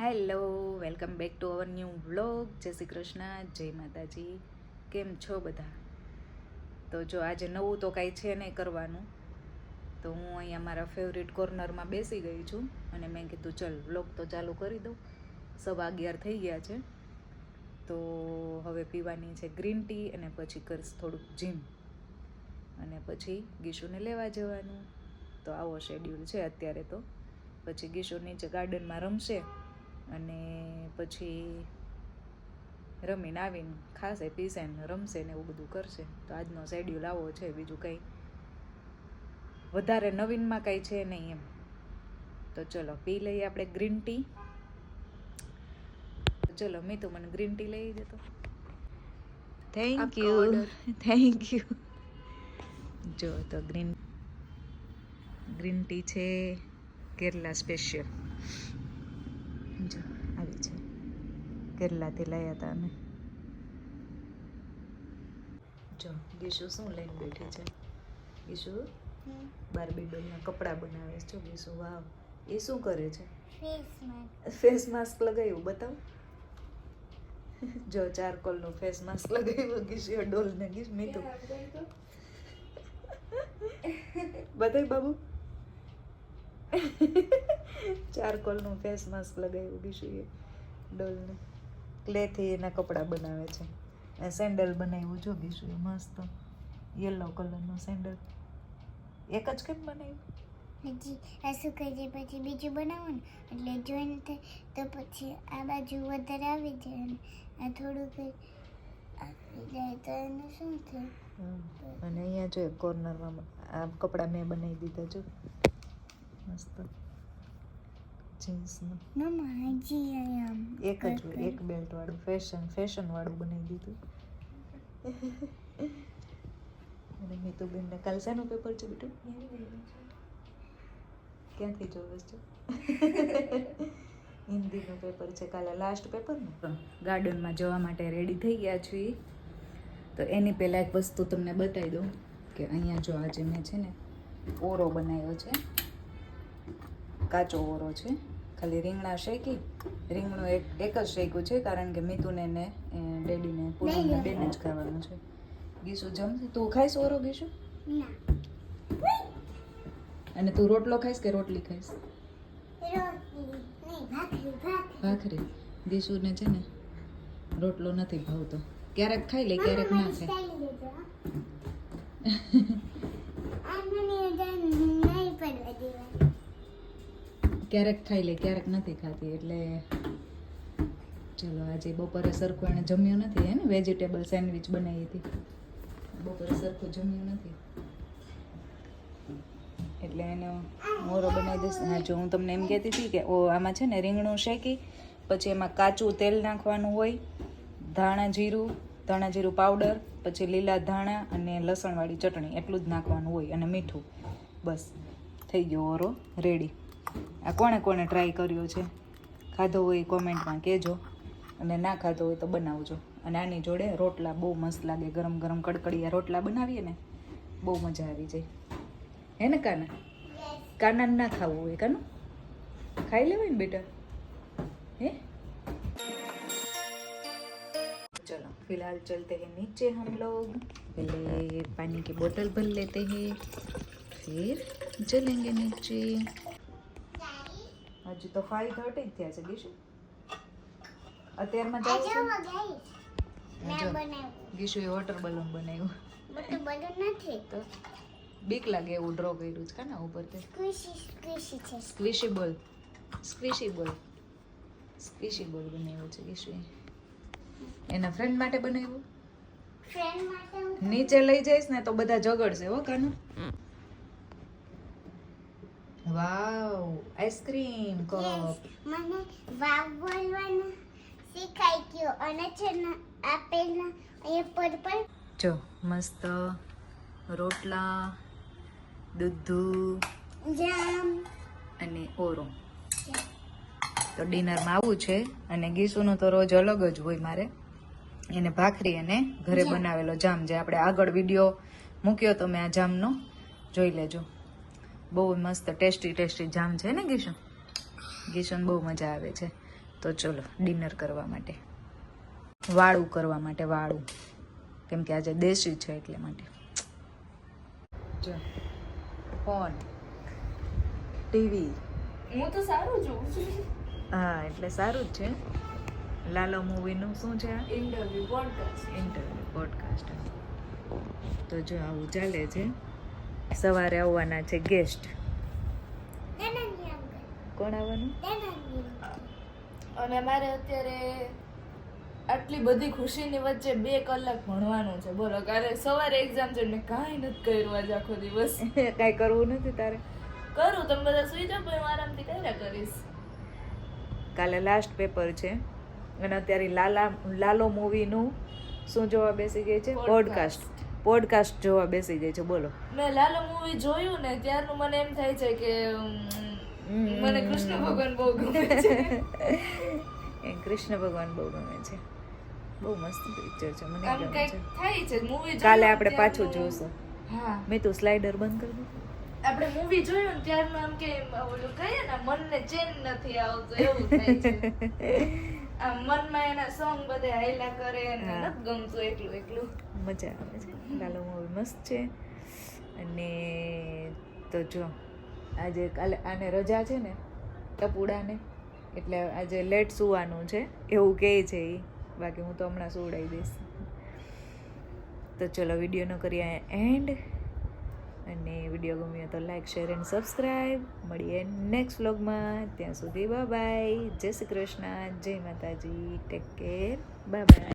Hello, welcome back to our new vlog. જય શ્રી કૃષ્ણ, જય માતાજી. કેમ છો બધા? તો જો આજે નવું તો કાંઈ છે નહીં કરવાનું, તો હું અહીંયા મારા ફેવરિટ કોર્નરમાં બેસી ગઈ છું અને મેં કીધું ચલ વ્લોગ તો ચાલુ કરી દઉં. 11:15 થઈ ગયા છે, તો હવે પીવાની છે ગ્રીન ટી અને પછી કરીશ થોડુંક જીમ અને પછી ગીશુને લેવા જવાનું. તો આવો શેડ્યુલ છે અત્યારે. તો પછી ગીશુ નીચે ગાર્ડનમાં રમશે અને પછી રમીને આવીને ખાશે, પીશે ને રમશે ને એવું બધું કરશે. તો આજનો શેડ્યુલ આવો છે, બીજું કંઈ વધારે નવીનમાં કંઈ છે નહીં એમ. તો ચલો પી લઈએ આપણે ગ્રીન ટી. ચલો મીતુ મને ગ્રીન ટી લઈ દેતો. Thank you. જો તો ગ્રીન ટી છે કેરલા સ્પેશિયલ. જો આવી છે, કેરલાથી લાવ્યા હતા અમે. જો ગીશુ શું લઈને બેઠી છે? ગીશુ બાર્બી ડોલના કપડાં બનાવે છે. જો ગીશુ, વાવ. એ શું કરે છે? ફેસ માસ્ક લગાવ્યું, બતાવ. જો ચારકોલનું ફેસ માસ્ક લગાવ્યું ગીશુ ડોલને. ગીશ મીતુ બતાય બાબુ. ચારકોલનું ફેસ માસ્ક લગાવ્યું ગીશુએ ડોલને. ક્લેથી એના કપડાં બનાવે છે. સેન્ડલ બનાવ્યું જો ગીશુએ મસ્ત યલો કલરનું સેન્ડલ. એક જ કેમ બનાવ્યું? હજી આ સુકાઈ જાય પછી બીજું બનાવો ને એટલે જોઈન્ટ થાય, તો પછી આ બાજુ વધારે આવી જાય અને આ થોડુંક આવી જાય તો એનું શું થાય. અને અહીંયા જો કોર્નરમાં આ કપડાં મેં બનાવી દીધા જો મસ્ત જીન્સનું. મમ્મા હજી અહીંયા એક જ એક બેલ્ટ વાળું ફેશન વાળું બનાવી દીધું. અને મીતુબેનને કાલ શાનું પેપર છે બેટું? ક્યાંથી જોવે છે? હિન્દીનું પેપર છે કાલે, લાસ્ટ પેપર ને. ગાર્ડનમાં જવા માટે રેડી થઈ ગયા છીએ. તો એની પહેલાં એક વસ્તુ તમને બતાવી દઉં કે અહીંયા જો આજે મેં છે ને ઓરો બનાવ્યો છે, કાચો ઓરો છે. ખાલી રીંગણા શેકી, રીંગણું એક જ શેક્યું છે કારણ કે મીતુને ને ડેડીને પૂનમને બેને જ ખાવાનું છે. ગીશુ જમશે? તું ખાઈશ ઓરો ગીશુ? ના. અને તું રોટલો ખાઈશ કે રોટલી ખાઈશ? ભાખરી. ગીશુને છે ને રોટલો નથી ભાવતો, ક્યારેક ખાઈ લે ક્યારેક ના ખાય. ક્યારેક ખાઈ લે ક્યારેક નથી ખાતી. એટલે ચલો આજે બપોરે સરખું એને જમ્યું નથી હે ને. વેજીટેબલ સેન્ડવિચ બનાવી હતી, બપોરે સરખું જમ્યું નથી એટલે એને ઓરો બનાવી દઈશ. હા જો હું તમને એમ કહેતી હતી કે આમાં છે ને રીંગણું શેકી પછી એમાં કાચું તેલ નાખવાનું હોય, ધાણા જીરું પાવડર, પછી લીલા ધાણા અને લસણવાળી ચટણી, એટલું જ નાખવાનું હોય અને મીઠું. બસ થઈ ગયો ઓરો રેડી. આ કોણે કોણે ટ્રાય કર્યો છે? ખાધો હોય કોમેન્ટમાં કહેજો, અને ના ખાધો હોય તો બનાવજો. અને આની જોડે રોટલા બહુ મસ્ત લાગે, ગરમ ગરમ કડકડિયા રોટલા બનાવીએ ને બહુ મજા આવી જાય. હે ને કાના? કાનાને ના ખાવું હોય કાનું ખાઈ લેવાય ને બેટા. હે चलो फिलहाल चलते हैं नीचे हम लोग. पहले पानी की बोतल भर लेते हैं, फिर चलेंगे नीचे. हजी तो 5:30 થયા છે ગીશુ. અત્યારમાં જાવ છે. ગીશુએ વોટર બલૂન બનાવ્યું. વોટર બલૂન નથી તો બીક લાગે એવું ડ્રો કર્યું છે કાના ઉપર. તે સ્ક્વિશી બોલ બનાવ્યો છે ગીશુએ. એના ફ્રેન્ડ માટે બનાવ્યું. નીચે લઈ જઈશ ને તો બધા ઝઘડશે હો કાનું. વાવ, આઈસ્ક્રીમ કપ. મને વાવ બોલવાનું શીખાઈ ગયો અને છે ને આપેલા એ પર્પલ. જો મસ્ત રોટલા, દૂધ, જામ અને ઓરો. તો ડિનરમાં આવું છે. અને ગીશુનું તો રોજ અલગ જ હોય. મારે એને ભાખરી અને ઘરે બનાવેલો જામ, જે આપણે આગળ વિડીયો મૂક્યો તો મેં આ જામનો, જોઈ લેજો. બહુ મસ્ત ટેસ્ટી જામ છે ને ગીશુને બહુ મજા આવે છે. તો ચલો ડિનર કરવા માટે, વાળું કરવા માટે, વાળું, કેમ કે આજે દેશી છે એટલે માટે. જો ફોન, ટીવી. હું તો સારું જોઉં છું. હા એટલે સારું જ છે. લાલો મૂવીનું શું છે? Interview podcast. Interview podcast. તો જો આવું ચાલે છે. સવારે આવવાના છે ગેસ્ટ. નાનાની અંકલ કોણ આવવાનું? નાનાની અને મારે અત્યારે આટલી બધી ખુશીની વચ્ચે 2 કલાક ભણવાનું છે. બોલો, કાલે સવારે એક્ઝામ છે, મેં કાંઈ નથી કર્યું આજ આખો દિવસ. કાંઈ કરવું નથી તારે? કરું, તમે બધા સુઈ જાઓ પછી હું આરામથી કર્યા કરીશ. કાલે લાસ્ટ પેપર છે અને અત્યારે લાલો મૂવીનું શું જોવા બેસી ગઈ છે? પોડકાસ્ટ જોવા બેસી ગઈ છે. બોલો. મેં લાલો મૂવી જોયું ને ત્યારનું મને એમ થાય છે કે મને કૃષ્ણ ભગવાન બહુ ગમે છે. એ કૃષ્ણ ભગવાન બહુ ગમે છે. બહુ મસ્ત પિક્ચર છે, મને આમ ગમે કંઈક છે. થાય છે મૂવી. કાલે આપણે પાછું જોઈશું. હા, મેં તો સ્લાઇડર બંધ કરી દીધું. આપણે મૂવી જોયું ને ત્યારનું આમ કે ઓલું કહીએ ને મનને ચેન નથી આવતું એવું થાય છે. આમ મનમાં એના સોંગ બધે હાયલા કરે અને નથી ગમતું એકલું. મજા આવે છે. લાલો મૂવી મસ્ત છે. અને તો જો આજે કાલે આને રજા છે ને ટપુડાને, એટલે આજે લેટ સુવાનું છે એવું કહે છે એ. બાકી હું તો હમણાં સુવડાવી દઈશ. તો ચલો વિડીયોનો કરીએ એન્ડ. અને વિડીયો ગમ્યો તો લાઈક, શેર એન્ડ સબસ્ક્રાઈબ. મળીએ નેક્સ્ટ વ્લોગમાં. ત્યાં સુધી બાય બાય. જય શ્રી કૃષ્ણ, જય માતાજી. Take care, bye bye.